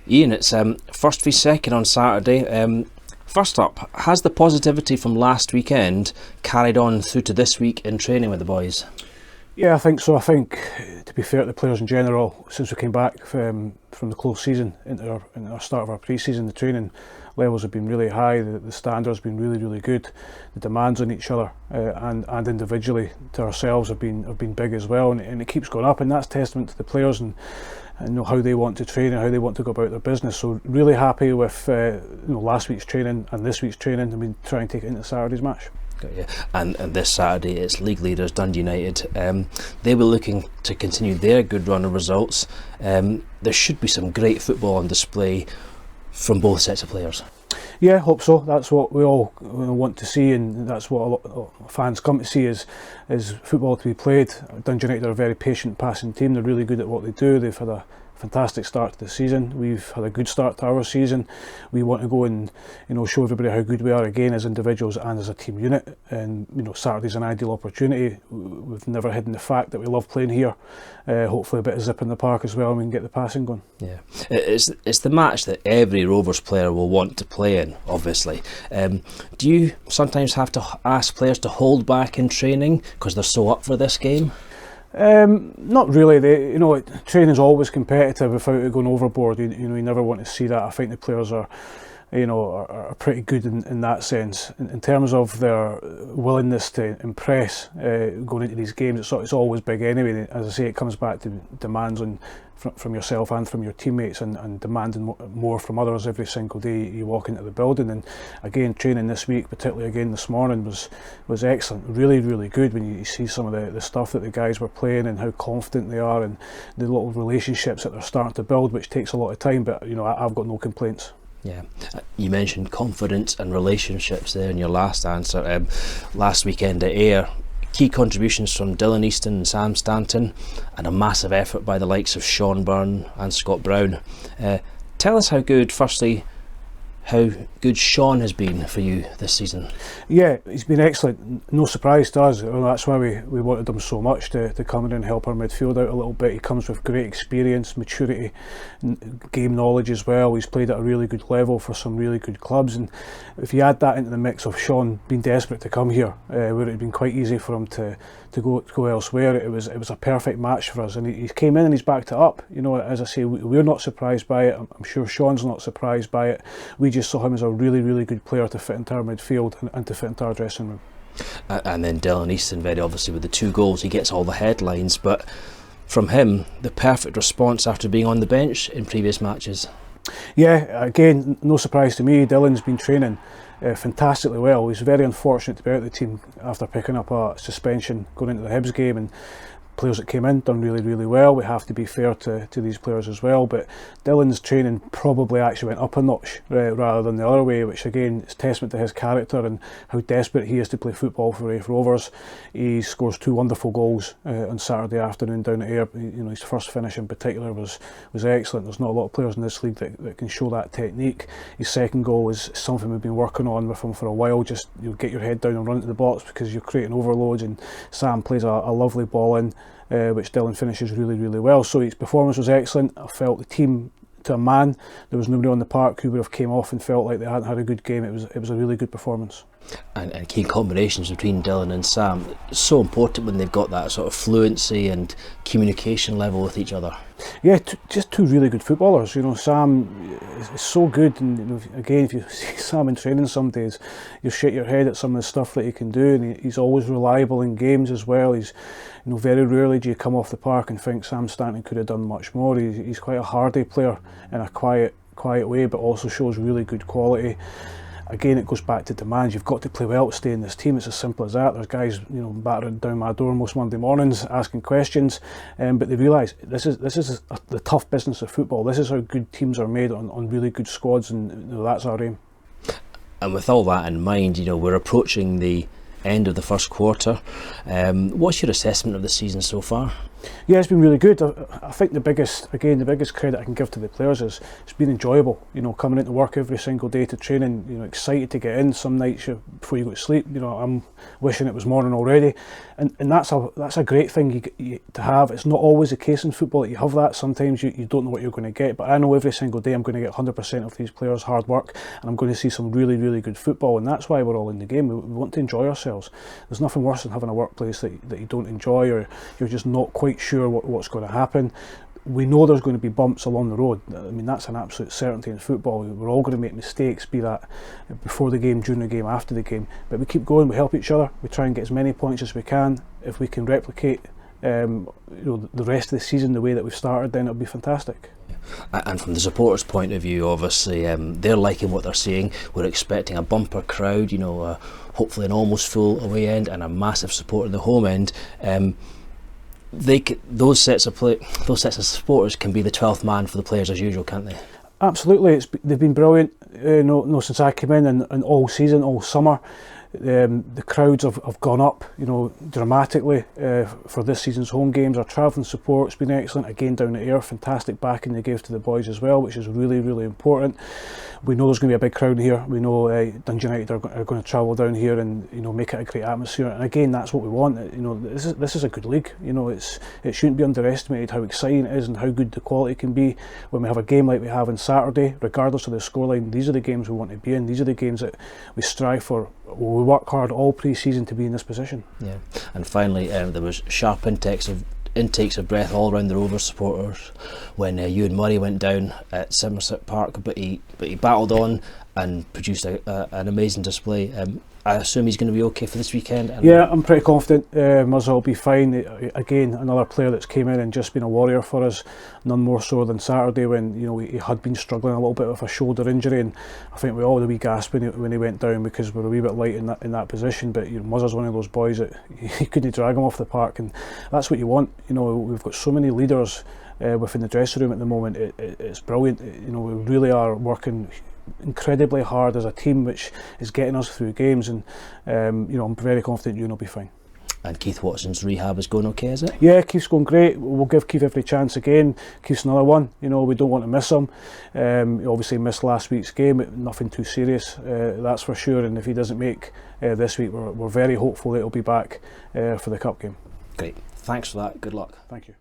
Ian, it's first v second on Saturday. First up, has the positivity from last weekend carried on through to this week in training with the boys? Yeah, I think so. I think, to be fair to the players in general, since we came back from the close season into our start of our pre-season, the training levels have been really high, the standards have been really good, the demands on each other and individually to ourselves have been big as well, and it keeps going up, and that's testament to the players and know how they want to train and how they want to go about their business. So really happy with last week's training and this week's training, and we try and take it into Saturday's match. Yeah. And this Saturday it's league leaders Dundee United. They were looking to continue their good run of results. There should be some great football on display from both sets of players. Yeah, hope so. That's what we all want to see, and that's what a lot of fans come to see is football to be played. Dundee United are a very patient passing team. They're really good at what they do. They've had a fantastic start to the season. We've had a good start to our season. We want to go and show everybody how good we are again as individuals and as a team unit. And Saturday's an ideal opportunity. We've never hidden the fact that we love playing here. Hopefully a bit of zip in the park as well, and we can get the passing going. Yeah, it's the match that every Rovers player will want to play in, obviously. Do you sometimes have to ask players to hold back in training because they're so up for this game? Not really. Training's always competitive without it going overboard. You never want to see that. I think the players are pretty good in that sense. In terms of their willingness to impress going into these games, it's always big anyway. As I say, it comes back to demands from yourself and from your teammates, and demanding more from others every single day you walk into the building. And again, training this week, particularly again this morning, was excellent. Really good when you see some of the stuff that the guys were playing and how confident they are, and the little relationships that they're starting to build, which takes a lot of time, but I've got no complaints. Yeah, you mentioned confidence and relationships there in your last answer. Last weekend at Ayr, key contributions from Dylan Easton and Sam Stanton, and a massive effort by the likes of Sean Byrne and Scott Brown. Tell us how good Sean has been for you this season. Yeah, he's been excellent. No surprise to us. That's why we wanted him so much to come in and help our midfield out a little bit. He comes with great experience, maturity, game knowledge as well. He's played at a really good level for some really good clubs, and if you add that into the mix of Sean being desperate to come here, where it had been quite easy for him to go elsewhere, it was a perfect match for us, and he came in and he's backed it up. As I say, we're not surprised by it. I'm sure Sean's not surprised by it. We just saw him as a really good player to fit into our midfield and to fit into our dressing room. And then Dylan Easton, very obviously with the 2 goals, he gets all the headlines, but from him, the perfect response after being on the bench in previous matches. Yeah, again, no surprise to me. Dylan's been training fantastically well. He's very unfortunate to be out of the team after picking up a suspension going into the Hibs game, and players that came in done really well. We have to be fair to these players as well, but Dylan's training probably actually went up a notch rather than the other way, which again is testament to his character and how desperate he is to play football for Raith Rovers. He scores 2 wonderful goals on Saturday afternoon down at Ayr. His first finish in particular was excellent. There's not a lot of players in this league that can show that technique. His second goal is something we've been working on with him for a while. Just get your head down and run into the box because you're creating overloads, and Sam plays a lovely ball in, which Dylan finishes really well. So his performance was excellent. I felt the team, to a man, there was nobody on the park who would have came off and felt like they hadn't had a good game. It was a really good performance. And key combinations between Dylan and Sam, it's so important when they've got that sort of fluency and communication level with each other. Yeah, just 2 really good footballers. Sam is so good, and again, if you see Sam in training some days, you shake your head at some of the stuff that he can do, and he's always reliable in games as well. He's very rarely do you come off the park and think Sam Stanton could have done much more. He's quite a hardy player in a quiet way, but also shows really good quality. Again, it goes back to demands. You've got to play well to stay in this team. It's as simple as that. There's guys, battering down my door most Monday mornings asking questions, but they realise this is the tough business of football. This is how good teams are made on really good squads, and that's our aim. And with all that in mind, we're approaching the end of the first quarter. What's your assessment of the season so far? Yeah, it's been really good. I think the biggest credit I can give to the players is it's been enjoyable. You know, coming into work every single day to training, you know, excited to get in. Some nights before you go to sleep, you know, I'm wishing it was morning already, and that's a great thing to have. It's not always the case in football that you have that. Sometimes you don't know what you're going to get, but I know every single day I'm going to get 100% of these players' hard work, and I'm going to see some really, really good football, and that's why we're all in the game. We want to enjoy ourselves. There's nothing worse than having a workplace that you don't enjoy, or you're just not quite sure what's going to happen. We know there's going to be bumps along the road. I mean, that's an absolute certainty in football. We're all going to make mistakes, be that before the game, during the game, after the game. But we keep going, we help each other, we try and get as many points as we can. If we can replicate you know, the rest of the season the way that we've started, then it'll be fantastic. And from the supporters' point of view, obviously they're liking what they're seeing. We're expecting a bumper crowd, you know, hopefully an almost full away end and a massive support in the home end. Those sets of supporters can be the 12th man for the players as usual, can't they? Absolutely, they've been brilliant. No, since I came in and all season, all summer. The crowds have gone up, you know, dramatically for this season's home games. Our travelling support's been excellent. Again, down at Ayr, fantastic backing they gave to the boys as well, which is really, really important. We know there's going to be a big crowd here. We know Dundee United are going to travel down here and, you know, make it a great atmosphere. And again, that's what we want. You know, this is a good league. You know, it shouldn't be underestimated how exciting it is and how good the quality can be when we have a game like we have on Saturday. Regardless of the scoreline, these are the games we want to be in. These are the games that we strive for. We work hard all pre-season to be in this position. Yeah, and finally, there was sharp intakes of breath all around the Rovers supporters when Ewan Murray went down at Somerset Park, but he battled on and produced an amazing display. I assume he's going to be okay for this weekend. Yeah, I'm pretty confident Muzza will be fine. Again, another player that's came in and just been a warrior for us, none more so than Saturday when, you know, he had been struggling a little bit with a shoulder injury, and I think we all had a wee gasp when he went down because we were a wee bit light in that position. But, you know, Muzza's one of those boys that you couldn't drag him off the park, and that's what you want. You know, we've got so many leaders within the dressing room at the moment. It's brilliant. You know, we really are working incredibly hard as a team, which is getting us through games, and you know, I'm very confident Ewan will be fine. And Keith Watson's rehab is going okay, is it? Yeah, Keith's going great. We'll give Keith every chance again. Keith's another one, you know, we don't want to miss him. He obviously missed last week's game, nothing too serious, that's for sure, and if he doesn't make this week, we're very hopeful that he'll be back for the cup game. Great, thanks for that, good luck. Thank you.